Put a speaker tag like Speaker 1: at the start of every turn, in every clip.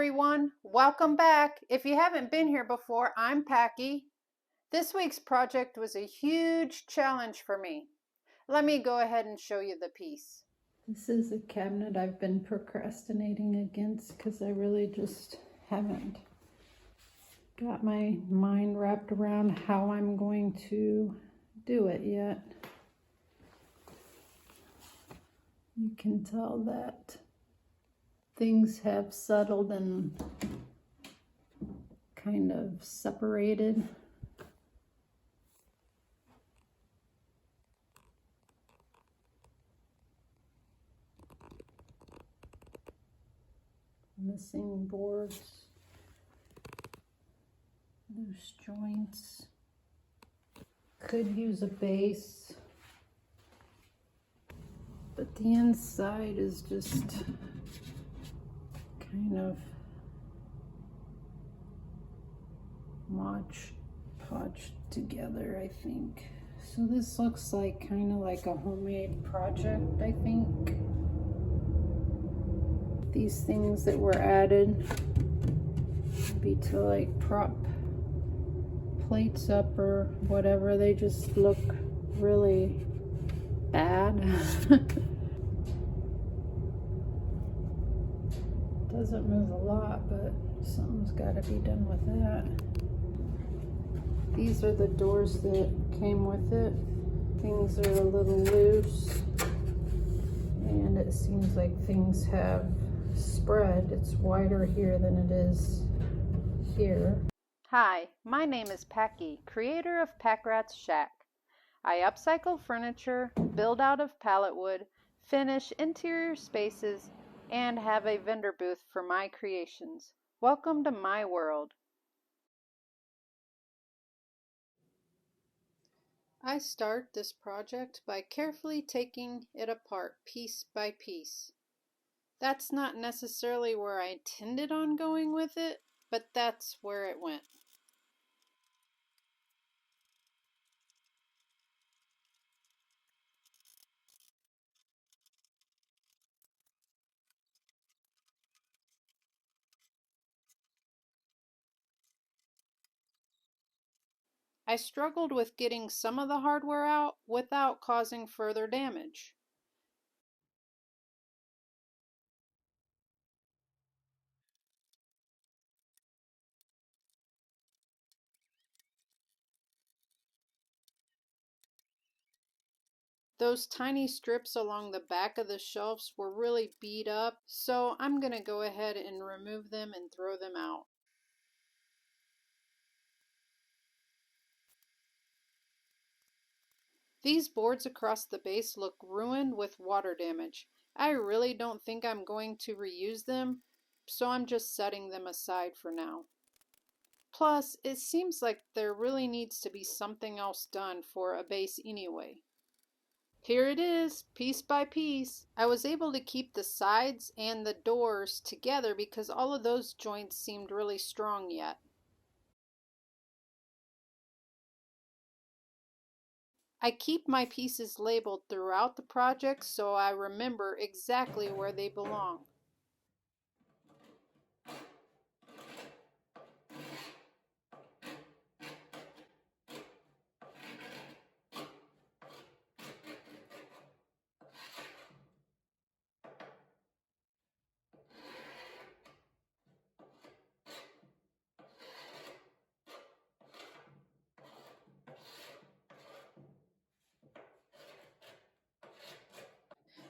Speaker 1: everyone, welcome back. If you haven't been here before, I'm Packy. This week's project was a huge challenge for me. Let me go ahead and show you the piece.
Speaker 2: This is a cabinet I've been procrastinating against because I really just haven't got my mind wrapped around how I'm going to do it yet. You can tell that things have settled and kind of separated. Missing boards, loose joints. Could use a base, but the inside is just kind of podged together, I think. So this looks like kind of like a homemade project, I think. These things that were added maybe to like prop plates up or whatever, they just look really bad. Doesn't move a lot, but something's got to be done with that. These are the doors that came with it. Things are a little loose, and it seems like things have spread. It's wider here than it is here.
Speaker 1: Hi, my name is Packy, creator of Pack Rat's Shack. I upcycle furniture, build out of pallet wood, finish interior spaces, and have a vendor booth for my creations. Welcome to my world. I start this project by carefully taking it apart piece by piece. That's not necessarily where I intended on going with it, but that's where it went. I struggled with getting some of the hardware out without causing further damage. Those tiny strips along the back of the shelves were really beat up, so I'm going to go ahead and remove them and throw them out. These boards across the base look ruined with water damage. I really don't think I'm going to reuse them, so I'm just setting them aside for now. Plus, it seems like there really needs to be something else done for a base anyway. Here it is, piece by piece. I was able to keep the sides and the doors together because all of those joints seemed really strong yet. I keep my pieces labeled throughout the project so I remember exactly where they belong.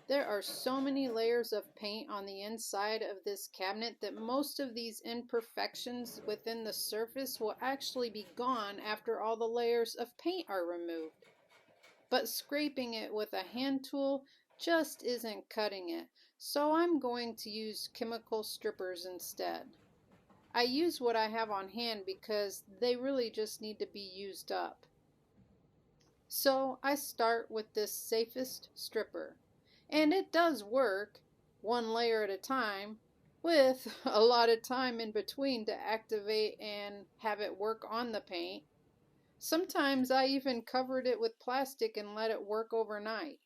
Speaker 1: There are so many layers of paint on the inside of this cabinet that most of these imperfections within the surface will actually be gone after all the layers of paint are removed. But scraping it with a hand tool just isn't cutting it, so I'm going to use chemical strippers instead. I use what I have on hand because they really just need to be used up. So I start with this safest stripper. And it does work, one layer at a time, with a lot of time in between to activate and have it work on the paint. Sometimes I even covered it with plastic and let it work overnight.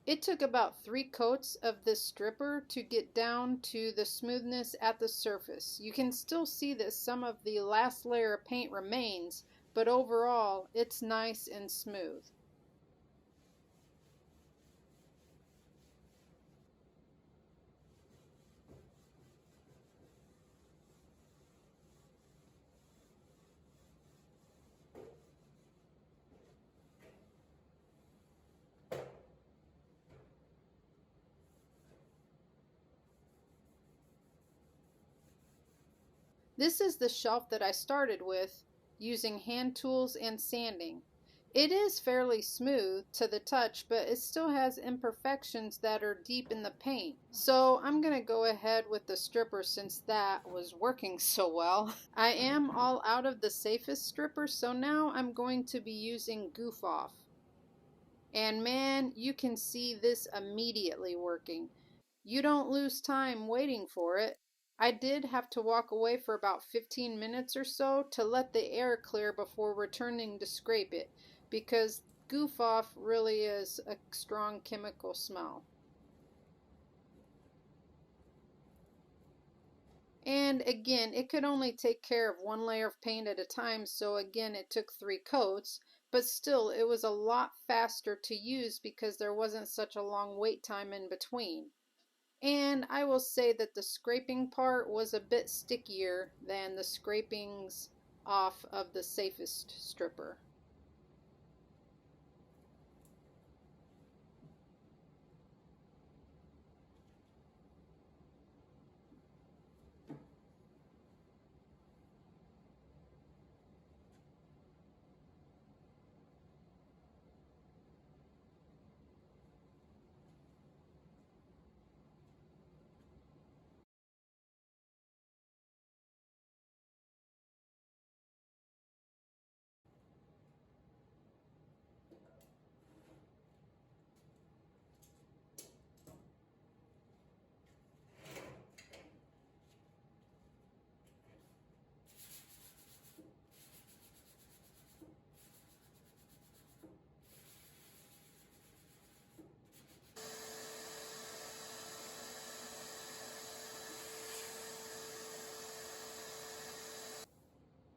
Speaker 1: It took about 3 coats of this stripper to get down to the smoothness at the surface. You can still see that some of the last layer of paint remains, but overall it's nice and smooth. This is the shelf that I started with using hand tools and sanding. It is fairly smooth to the touch, but it still has imperfections that are deep in the paint. So I'm going to go ahead with the stripper since that was working so well. I am all out of the safest stripper, so now I'm going to be using Goof Off. And man, you can see this immediately working. You don't lose time waiting for it. I did have to walk away for about 15 minutes or so to let the air clear before returning to scrape it, because Goof Off really is a strong chemical smell. And again, it could only take care of one layer of paint at a time, so again, it took 3 coats, but still, it was a lot faster to use because there wasn't such a long wait time in between. And I will say that the scraping part was a bit stickier than the scrapings off of the safest stripper.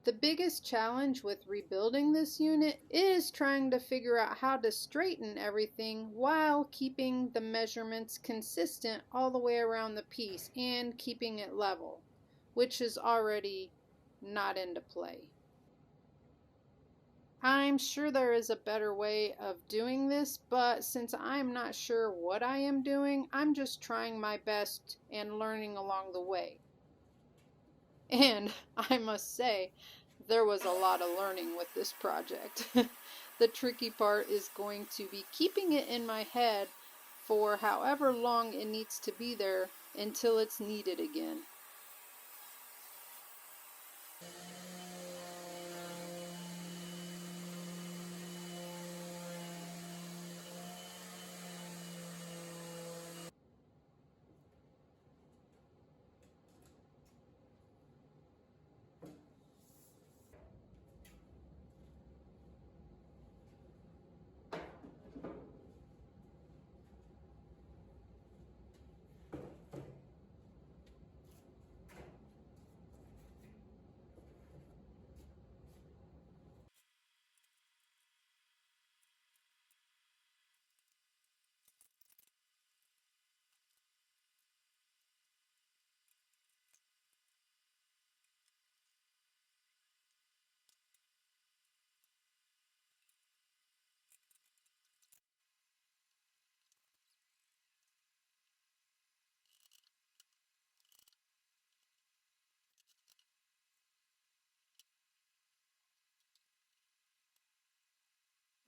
Speaker 1: The biggest challenge with rebuilding this unit is trying to figure out how to straighten everything while keeping the measurements consistent all the way around the piece and keeping it level, which is already not into play. I'm sure there is a better way of doing this, but since I'm not sure what I am doing, I'm just trying my best and learning along the way. And I must say, there was a lot of learning with this project. The tricky part is going to be keeping it in my head for however long it needs to be there until it's needed again.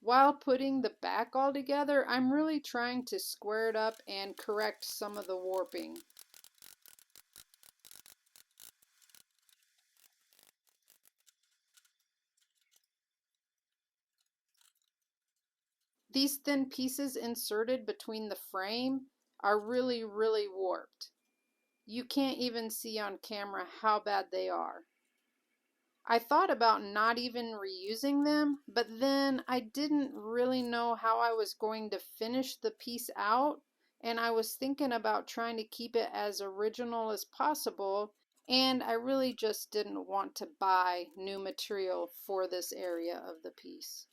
Speaker 1: While putting the back all together, I'm really trying to square it up and correct some of the warping. These thin pieces inserted between the frame are really warped. You can't even see on camera how bad they are. I thought about not even reusing them, but then I didn't really know how I was going to finish the piece out, and I was thinking about trying to keep it as original as possible, and I really just didn't want to buy new material for this area of the piece.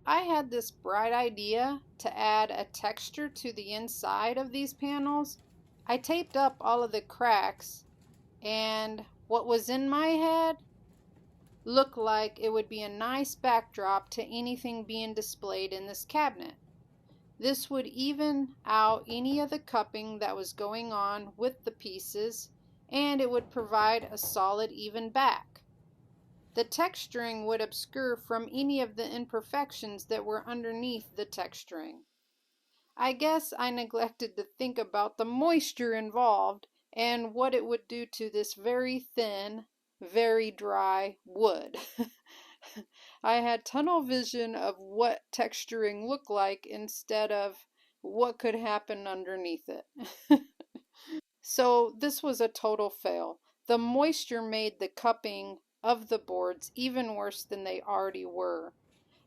Speaker 1: I had this bright idea to add a texture to the inside of these panels. I taped up all of the cracks, and what was in my head looked like it would be a nice backdrop to anything being displayed in this cabinet. This would even out any of the cupping that was going on with the pieces, and it would provide a solid even back. The texturing would obscure from any of the imperfections that were underneath the texturing. I guess I neglected to think about the moisture involved and what it would do to this very thin, very dry wood. I had tunnel vision of what texturing looked like instead of what could happen underneath it. So this was a total fail. The moisture made the cupping of the boards even worse than they already were.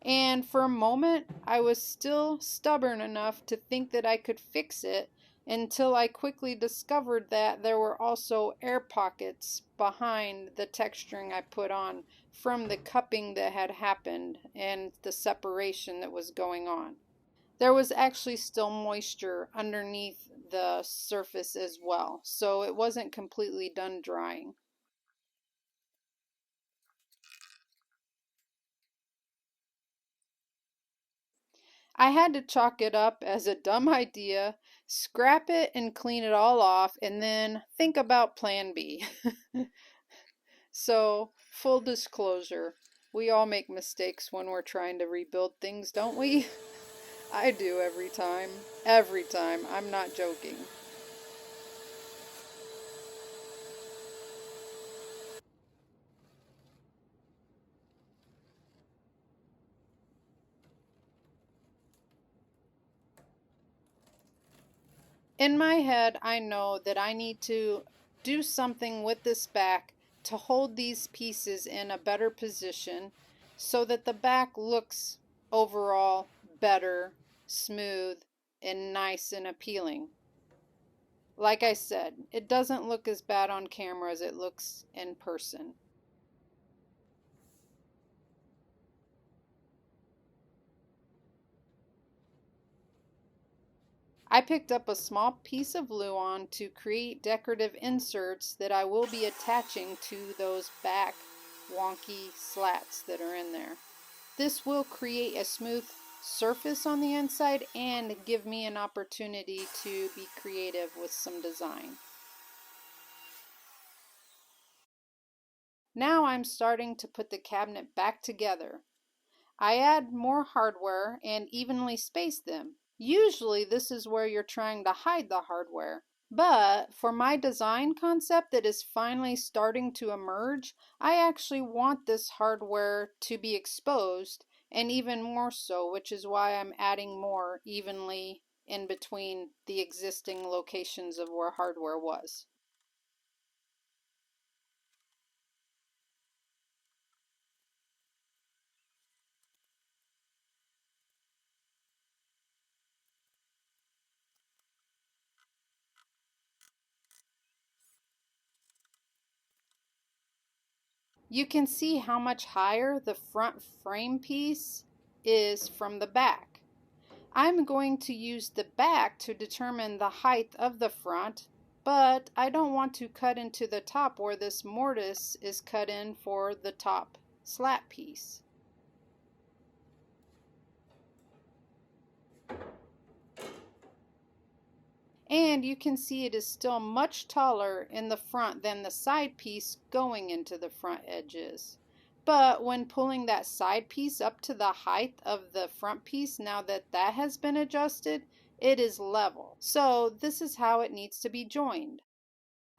Speaker 1: And for a moment, I was still stubborn enough to think that I could fix it until I quickly discovered that there were also air pockets behind the texturing I put on from the cupping that had happened and the separation that was going on. There was actually still moisture underneath the surface as well, so it wasn't completely done drying. I had to chalk it up as a dumb idea, scrap it and clean it all off, and then think about plan B. So, full disclosure, we all make mistakes when we're trying to rebuild things, don't we? I do every time. Every time. I'm not joking. In my head, I know that I need to do something with this back to hold these pieces in a better position so that the back looks overall better, smooth, and nice and appealing. Like I said, it doesn't look as bad on camera as it looks in person. I picked up a small piece of Luan to create decorative inserts that I will be attaching to those back wonky slats that are in there. This will create a smooth surface on the inside and give me an opportunity to be creative with some design. Now I'm starting to put the cabinet back together. I add more hardware and evenly space them. Usually this is where you're trying to hide the hardware. But for my design concept that is finally starting to emerge, I actually want this hardware to be exposed, and even more so, which is why I'm adding more evenly in between the existing locations of where hardware was. You can see how much higher the front frame piece is from the back. I'm going to use the back to determine the height of the front, but I don't want to cut into the top where this mortise is cut in for the top slat piece. And you can see it is still much taller in the front than the side piece going into the front edges. But when pulling that side piece up to the height of the front piece, now that that has been adjusted, it is level. So this is how it needs to be joined.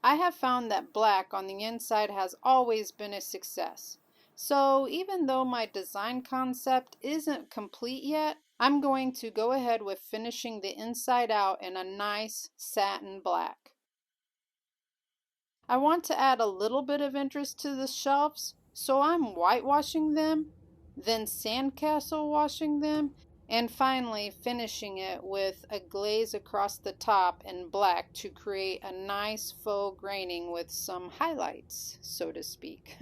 Speaker 1: I have found that black on the inside has always been a success. So even though my design concept isn't complete yet, I'm going to go ahead with finishing the inside out in a nice satin black. I want to add a little bit of interest to the shelves, so I'm whitewashing them, then sandcastle washing them, and finally finishing it with a glaze across the top in black to create a nice faux graining with some highlights, so to speak.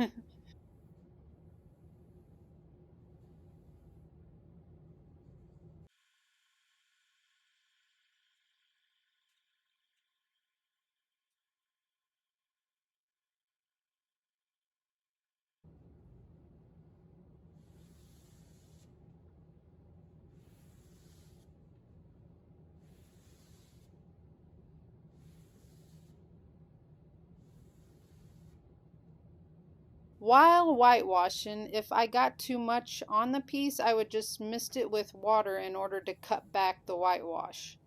Speaker 1: While whitewashing, if I got too much on the piece, I would just mist it with water in order to cut back the whitewash.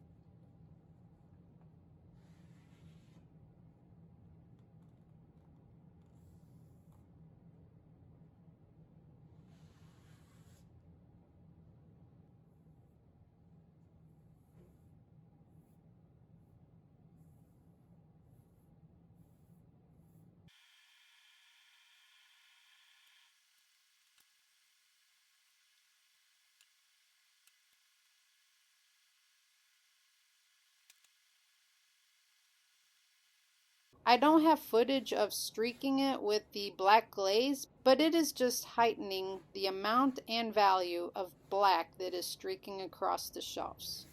Speaker 1: I don't have footage of streaking it with the black glaze, but it is just heightening the amount and value of black that is streaking across the shelves.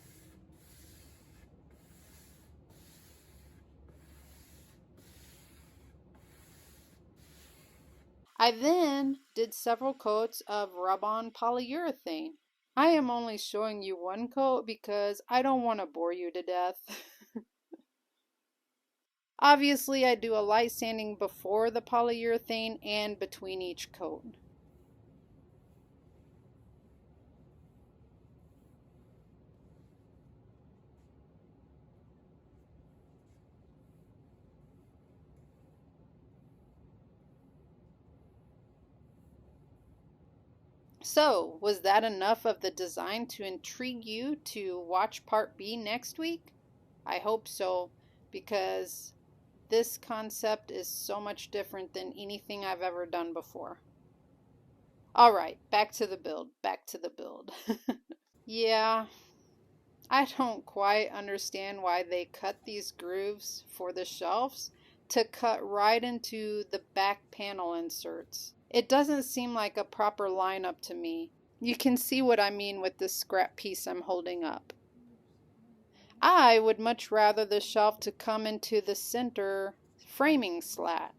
Speaker 1: I then did several coats of rub-on polyurethane. I am only showing you one coat because I don't want to bore you to death. Obviously, I do a light sanding before the polyurethane and between each coat. So, was that enough of the design to intrigue you to watch part B next week? I hope so, because this concept is so much different than anything I've ever done before. All right, back to the build, back to the build. Yeah, I don't quite understand why they cut these grooves for the shelves to cut right into the back panel inserts. It doesn't seem like a proper lineup to me. You can see what I mean with this scrap piece I'm holding up. I would much rather the shelf to come into the center framing slat.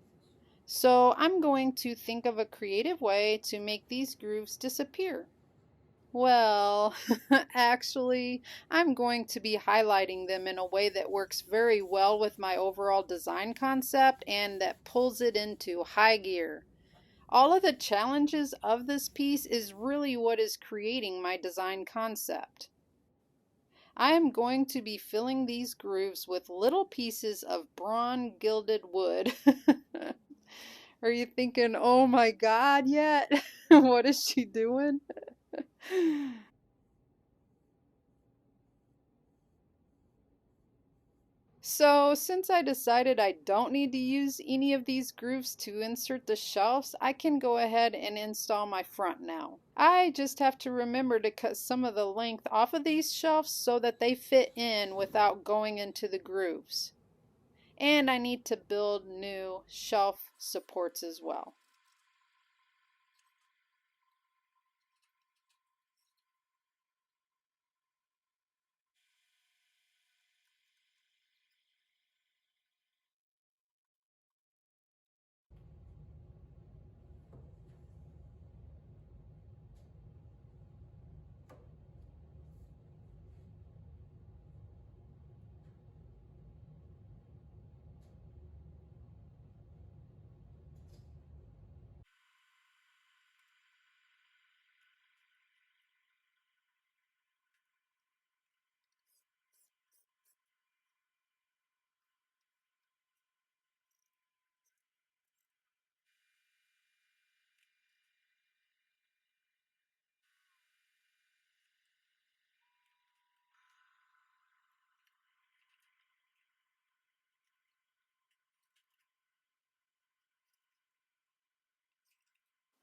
Speaker 1: So I'm going to think of a creative way to make these grooves disappear. Well, actually, I'm going to be highlighting them in a way that works very well with my overall design concept and that pulls it into high gear. All of the challenges of this piece is really what is creating my design concept. I am going to be filling these grooves with little pieces of brawn gilded wood. Are you thinking, oh my God, yet? What is she doing? So, since I decided I don't need to use any of these grooves to insert the shelves, I can go ahead and install my front now. I just have to remember to cut some of the length off of these shelves so that they fit in without going into the grooves. And I need to build new shelf supports as well.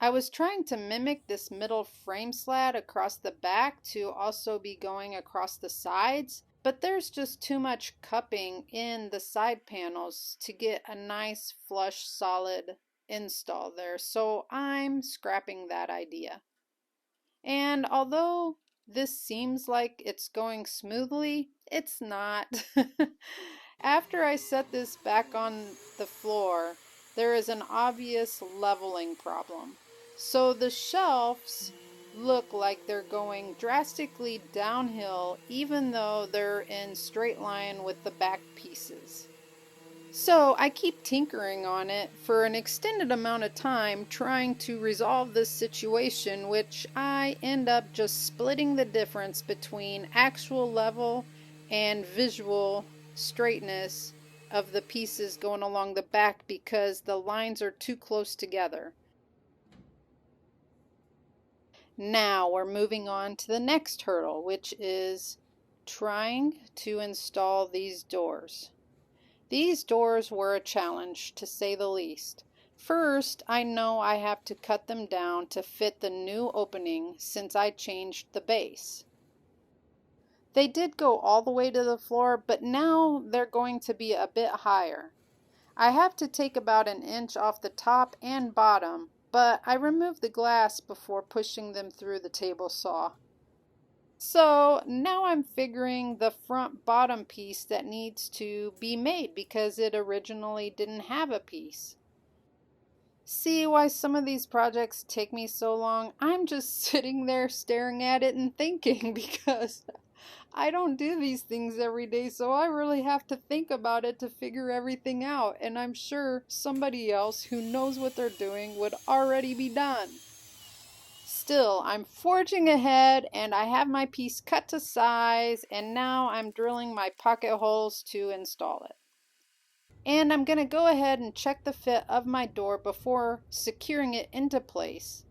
Speaker 1: I was trying to mimic this middle frame slat across the back to also be going across the sides, but there's just too much cupping in the side panels to get a nice flush solid install there, so I'm scrapping that idea. And although this seems like it's going smoothly, it's not. After I set this back on the floor, there is an obvious leveling problem. So the shelves look like they're going drastically downhill even though they're in straight line with the back pieces. So I keep tinkering on it for an extended amount of time trying to resolve this situation, which I end up just splitting the difference between actual level and visual straightness of the pieces going along the back because the lines are too close together. Now we're moving on to the next hurdle, which is trying to install these doors. These doors were a challenge, to say the least. First, I know I have to cut them down to fit the new opening since I changed the base. They did go all the way to the floor, but now they're going to be a bit higher. I have to take about an inch off the top and bottom, but I removed the glass before pushing them through the table saw. So now I'm figuring the front bottom piece that needs to be made because it originally didn't have a piece. See why some of these projects take me so long? I'm just sitting there staring at it and thinking because I don't do these things every day, so I really have to think about it to figure everything out, and I'm sure somebody else who knows what they're doing would already be done. Still, I'm forging ahead and I have my piece cut to size, and now I'm drilling my pocket holes to install it. And I'm going to go ahead and check the fit of my door before securing it into place.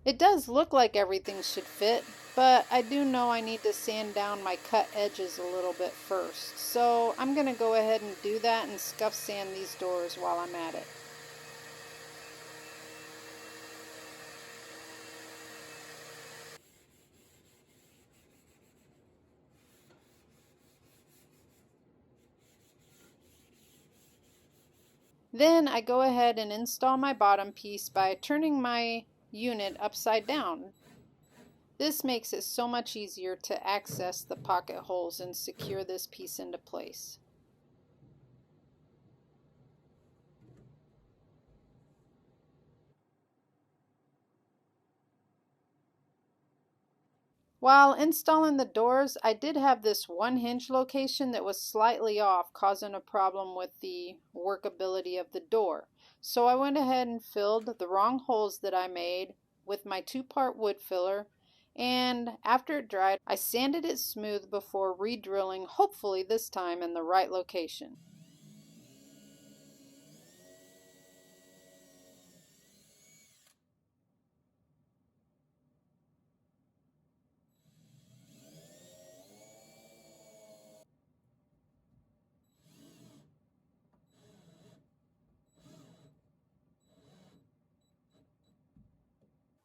Speaker 1: It does look like everything should fit, but I do know I need to sand down my cut edges a little bit first. So I'm going to go ahead and do that and scuff sand these doors while I'm at it. Then I go ahead and install my bottom piece by turning my unit upside down. This makes it so much easier to access the pocket holes and secure this piece into place. While installing the doors, I did have this one hinge location that was slightly off, causing a problem with the workability of the door. So I went ahead and filled the wrong holes that I made with my 2-part wood filler, and after it dried, I sanded it smooth before re-drilling, hopefully this time in the right location.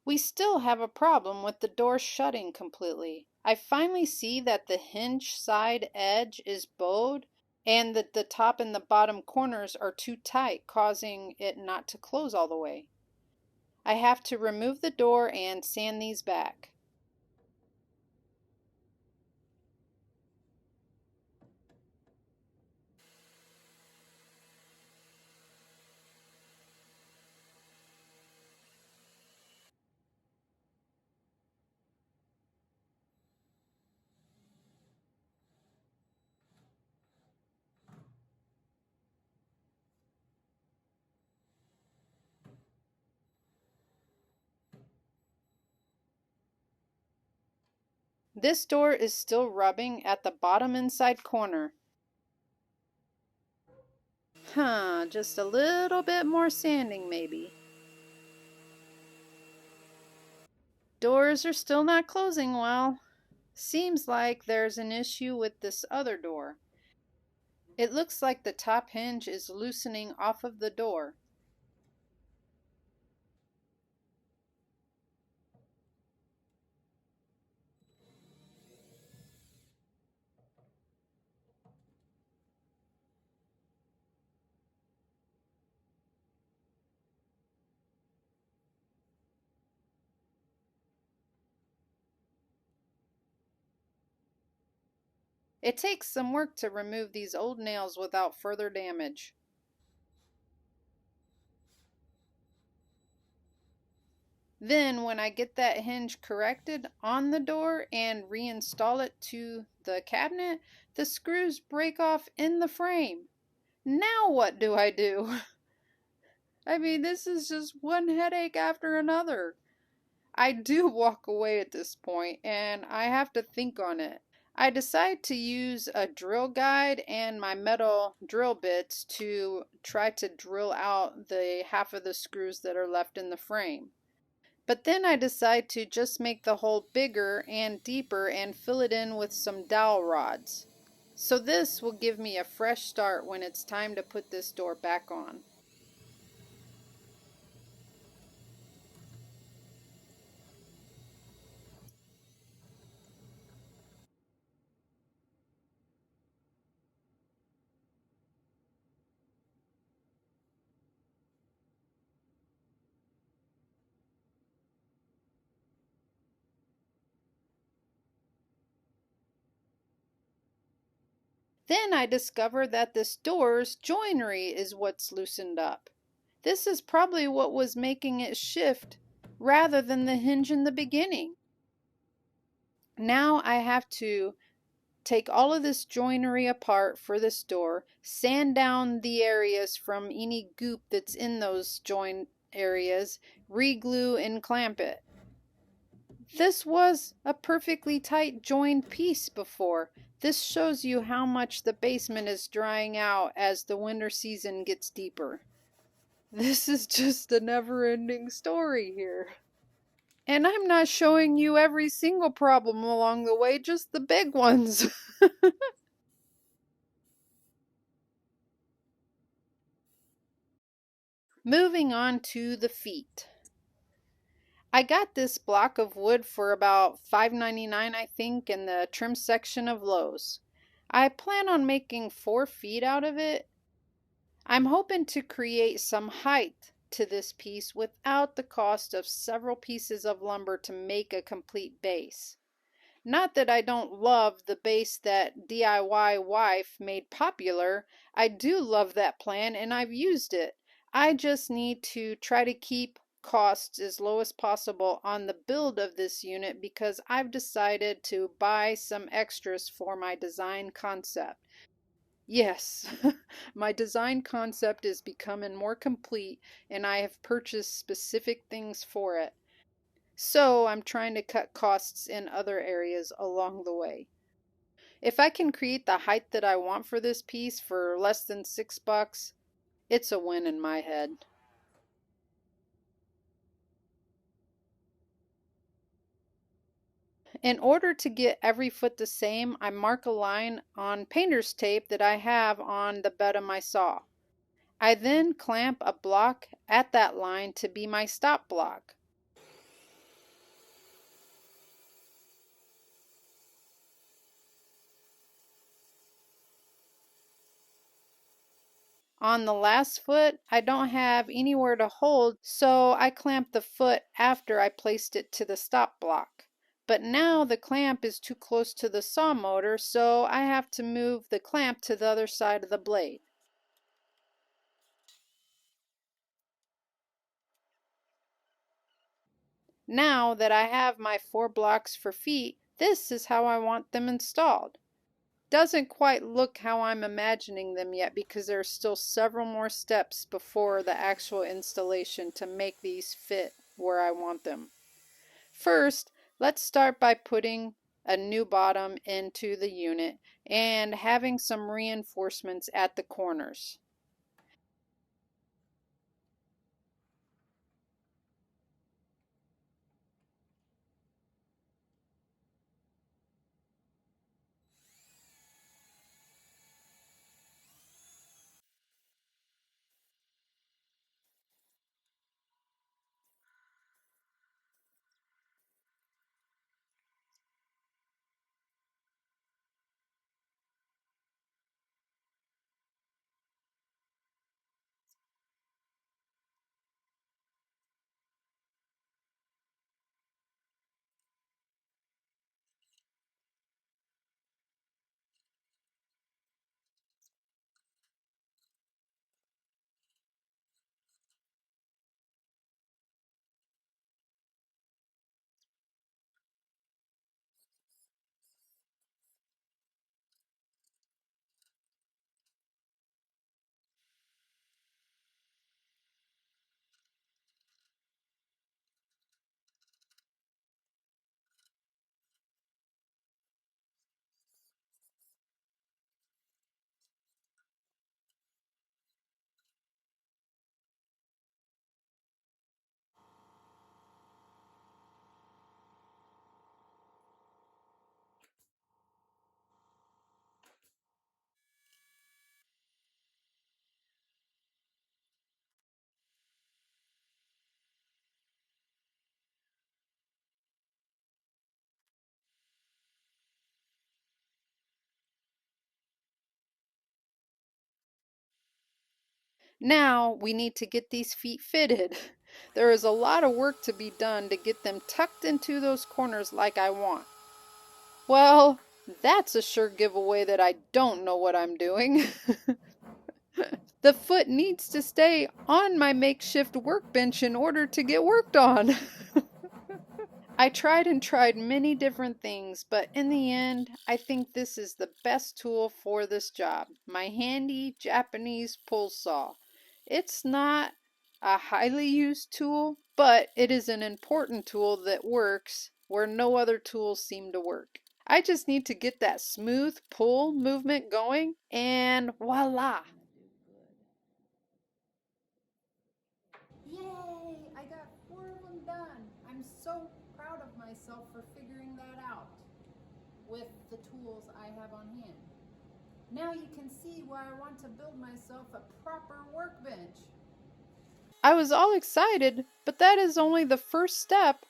Speaker 1: We still have a problem with the door shutting completely. I finally see that the hinge side edge is bowed and that the top and the bottom corners are too tight, causing it not to close all the way. I have to remove the door and sand these back. This door is still rubbing at the bottom inside corner. Just a little bit more sanding maybe. Doors are still not closing well. Seems like there's an issue with this other door. It looks like the top hinge is loosening off of the door. It takes some work to remove these old nails without further damage. Then when I get that hinge corrected on the door and reinstall it to the cabinet, the screws break off in the frame. Now what do I do? I mean, this is just one headache after another. I do walk away at this point and I have to think on it. I decide to use a drill guide and my metal drill bits to try to drill out the half of the screws that are left in the frame. But then I decide to just make the hole bigger and deeper and fill it in with some dowel rods. So this will give me a fresh start when it's time to put this door back on. Then I discover that this door's joinery is what's loosened up. This is probably what was making it shift rather than the hinge in the beginning. Now I have to take all of this joinery apart for this door, sand down the areas from any goop that's in those joint areas, re-glue and clamp it. This was a perfectly tight joined piece before. This shows you how much the basement is drying out as the winter season gets deeper. This is just a never-ending story here. And I'm not showing you every single problem along the way, just the big ones. Moving on to the feet. I got this block of wood for about $5.99, I think, in the trim section of Lowe's. I plan on making 4 feet out of it. I'm hoping to create some height to this piece without the cost of several pieces of lumber to make a complete base. Not that I don't love the base that DIY wife made popular. I do love that plan and I've used it. I just need to try to keep costs as low as possible on the build of this unit because I've decided to buy some extras for my design concept. Yes, my design concept is becoming more complete and I have purchased specific things for it. So I'm trying to cut costs in other areas along the way. If I can create the height that I want for this piece for less than $6, it's a win in my head. In order to get every foot the same, I mark a line on painter's tape that I have on the bed of my saw. I then clamp a block at that line to be my stop block. On the last foot, I don't have anywhere to hold, so I clamped the foot after I placed it to the stop block. But now the clamp is too close to the saw motor, so I have to move the clamp to the other side of the blade. Now that I have my 4 blocks for feet, this is how I want them installed. Doesn't quite look how I'm imagining them yet because there are still several more steps before the actual installation to make these fit where I want them. First, let's start by putting a new bottom into the unit and having some reinforcements at the corners. Now we need to get these feet fitted. There is a lot of work to be done to get them tucked into those corners like I want. Well, that's a sure giveaway that I don't know what I'm doing. The foot needs to stay on my makeshift workbench in order to get worked on. I tried and tried many different things, but in the end, I think this is the best tool for this job. My handy Japanese pull saw. It's not a highly used tool, but it is an important tool that works where no other tools seem to work. I just need to get that smooth pull movement going, and voila! Yay! I got 4 of them done. I'm so proud of myself for figuring that out with the tools I have on hand. Now you can see why I want to build myself a proper workbench. I was all excited, but that is only the first step.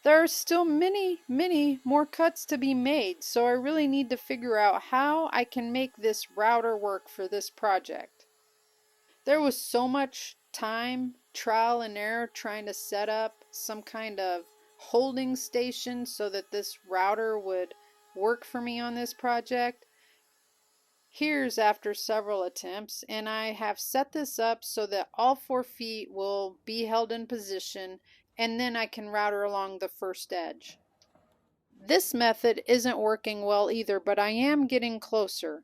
Speaker 1: There are still many more cuts to be made, so I really need to figure out how I can make this router work for this project. There was so much time, trial and error trying to set up some kind of holding station so that this router would work for me on this project. Here's after several attempts, and I have set this up so that all 4 feet will be held in position, and then I can router along the first edge. This method isn't working well either, but I am getting closer.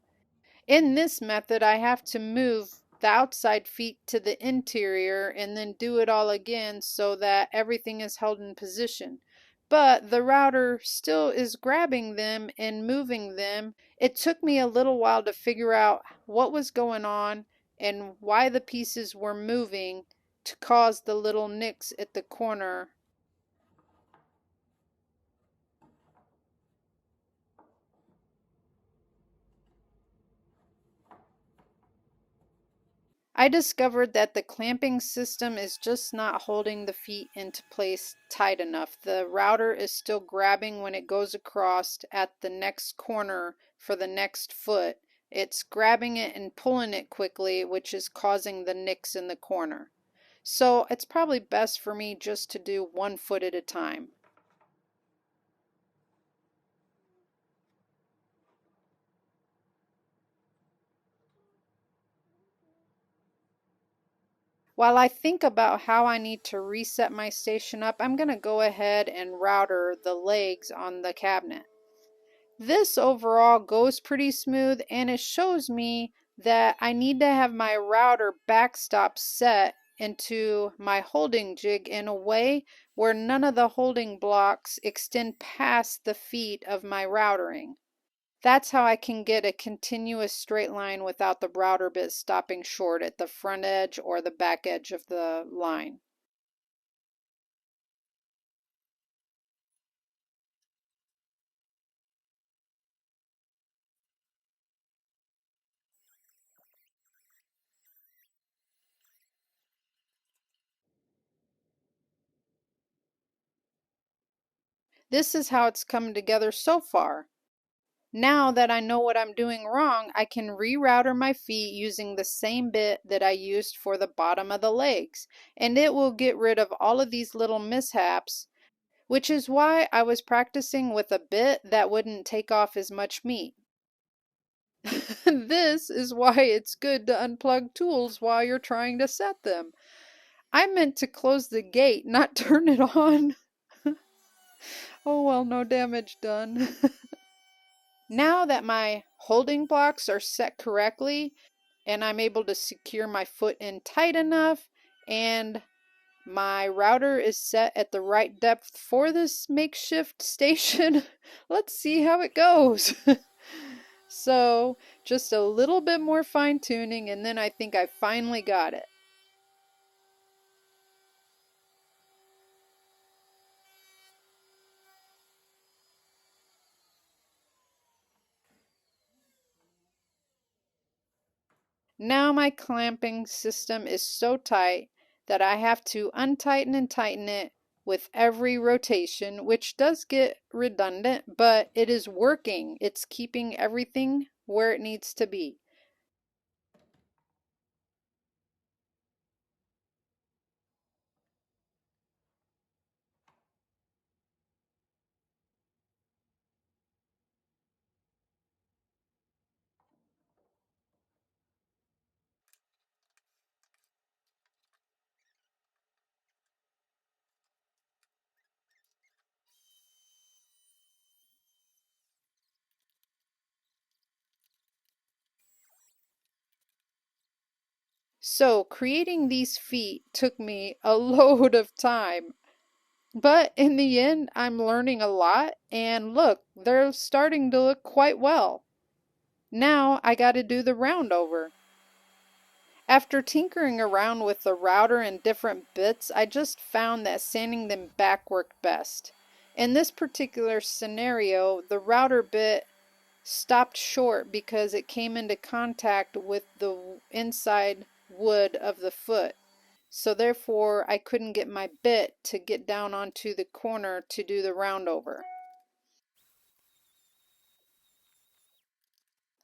Speaker 1: In this method, I have to move the outside feet to the interior and then do it all again so that everything is held in position. But the router still is grabbing them and moving them. It took me a little while to figure out what was going on and why the pieces were moving to cause the little nicks at the corner. I discovered that the clamping system is just not holding the feet into place tight enough. The router is still grabbing when it goes across at the next corner for the next foot. It's grabbing it and pulling it quickly, which is causing the nicks in the corner. So it's probably best for me just to do 1 foot at a time. While I think about how I need to reset my station up, I'm going to go ahead and router the legs on the cabinet. This overall goes pretty smooth, and it shows me that I need to have my router backstop set into my holding jig in a way where none of the holding blocks extend past the feet of my routering. That's how I can get a continuous straight line without the router bit stopping short at the front edge or the back edge of the line. This is how it's come together so far. Now that I know what I'm doing wrong, I can rerouter my feet using the same bit that I used for the bottom of the legs, and it will get rid of all of these little mishaps, which is why I was practicing with a bit that wouldn't take off as much meat. This is why it's good to unplug tools while you're trying to set them. I meant to close the gate, not turn it on. Oh well, no damage done. Now that my holding blocks are set correctly and I'm able to secure my foot in tight enough and my router is set at the right depth for this makeshift station, let's see how it goes. So just a little bit more fine tuning and then I think I finally got it. Now my clamping system is so tight that I have to untighten and tighten it with every rotation, which does get redundant, but it is working. It's keeping everything where it needs to be. So creating these feet took me a load of time. But in the end, I'm learning a lot, and look, they're starting to look quite well. Now I got to do the round over. After tinkering around with the router and different bits, I just found that sanding them back worked best. In this particular scenario, the router bit stopped short because it came into contact with the inside wood of the foot. So therefore, I couldn't get my bit to get down onto the corner to do the round over.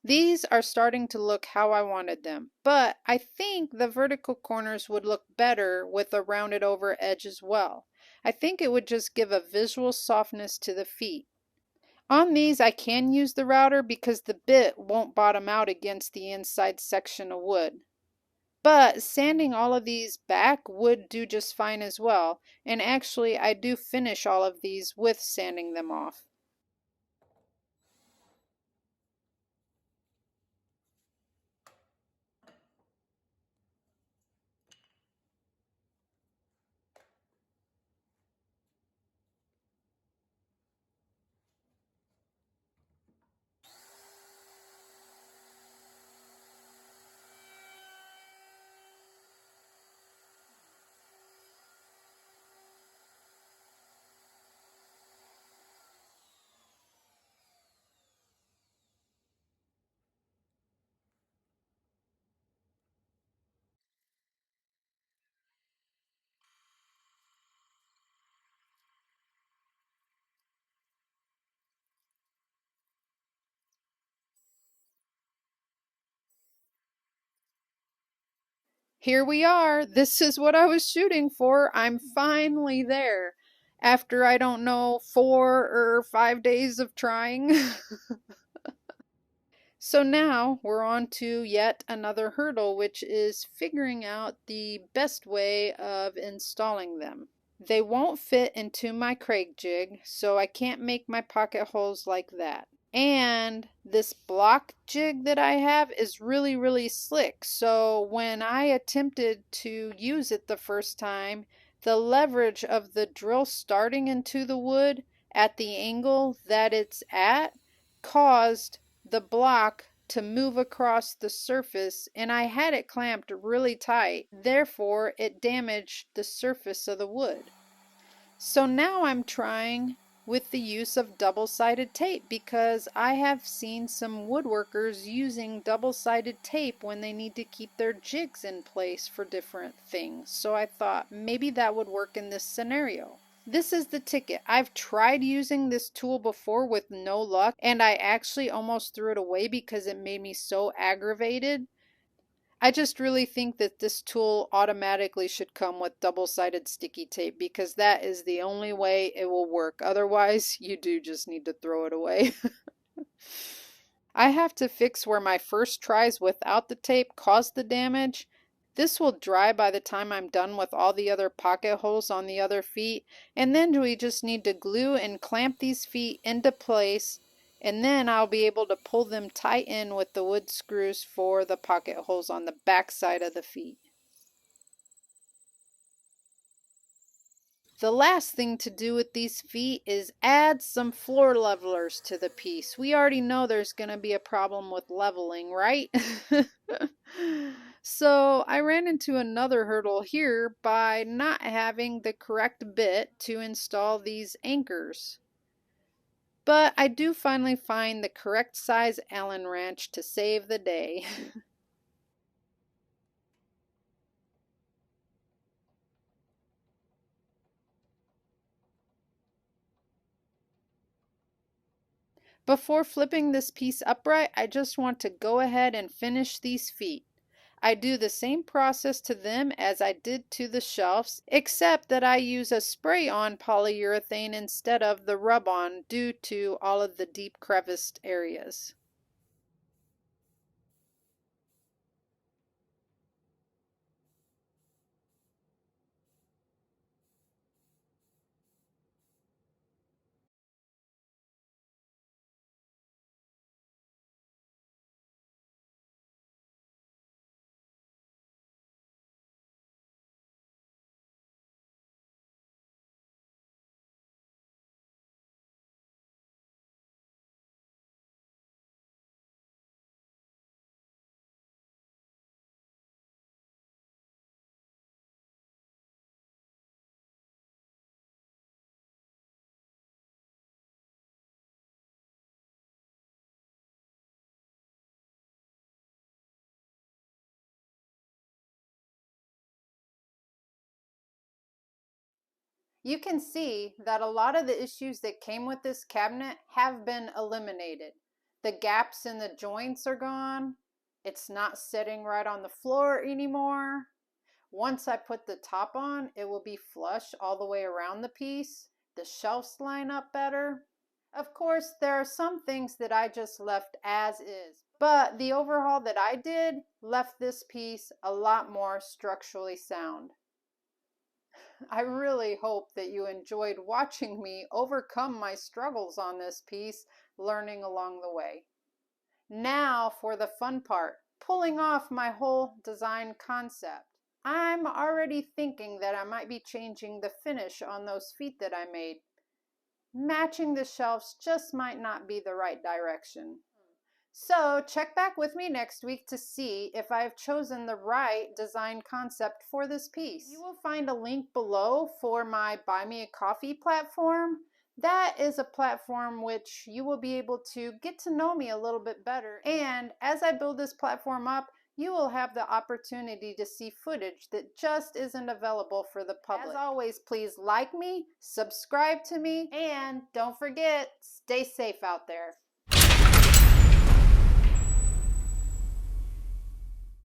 Speaker 1: These are starting to look how I wanted them, but I think the vertical corners would look better with a rounded over edge as well. I think it would just give a visual softness to the feet. On these I can use the router because the bit won't bottom out against the inside section of wood. But sanding all of these back would do just fine as well, and actually I do finish all of these with sanding them off. Here we are. This is what I was shooting for. I'm finally there. After I don't know 4 or 5 days of trying. So now we're on to yet another hurdle, which is figuring out the best way of installing them. They won't fit into my Craig jig, so I can't make my pocket holes like that. And this block jig that I have is really, really slick. So when I attempted to use it the first time, the leverage of the drill starting into the wood at the angle that it's at caused the block to move across the surface, and I had it clamped really tight. Therefore, it damaged the surface of the wood. So now I'm trying with the use of double-sided tape because I have seen some woodworkers using double-sided tape when they need to keep their jigs in place for different things. So I thought maybe that would work in this scenario. This is the ticket. I've tried using this tool before with no luck, and I actually almost threw it away because it made me so aggravated. I just really think that this tool automatically should come with double-sided sticky tape because that is the only way it will work. Otherwise, you do just need to throw it away. I have to fix where my first tries without the tape caused the damage. This will dry by the time I'm done with all the other pocket holes on the other feet, and then we just need to glue and clamp these feet into place, and then I'll be able to pull them tight in with the wood screws for the pocket holes on the back side of the feet. The last thing to do with these feet is add some floor levelers to the piece. We already know there's going to be a problem with leveling, right? So I ran into another hurdle here by not having the correct bit to install these anchors. But I do finally find the correct size Allen wrench to save the day. Before flipping this piece upright, I just want to go ahead and finish these feet. I do the same process to them as I did to the shelves, except that I use a spray-on polyurethane instead of the rub-on due to all of the deep creviced areas. You can see that a lot of the issues that came with this cabinet have been eliminated. The gaps in the joints are gone. It's not sitting right on the floor anymore. Once I put the top on, it will be flush all the way around the piece. The shelves line up better. Of course, there are some things that I just left as is, but the overhaul that I did left this piece a lot more structurally sound. I really hope that you enjoyed watching me overcome my struggles on this piece, learning along the way. Now for the fun part, pulling off my whole design concept. I'm already thinking that I might be changing the finish on those feet that I made. Matching the shelves just might not be the right direction. So check back with me next week to see if I've chosen the right design concept for this piece. You will find a link below for my Buy Me a Coffee platform. That is a platform which you will be able to get to know me a little bit better. And as I build this platform up, you will have the opportunity to see footage that just isn't available for the public. As always, please like me, subscribe to me, and don't forget, stay safe out there.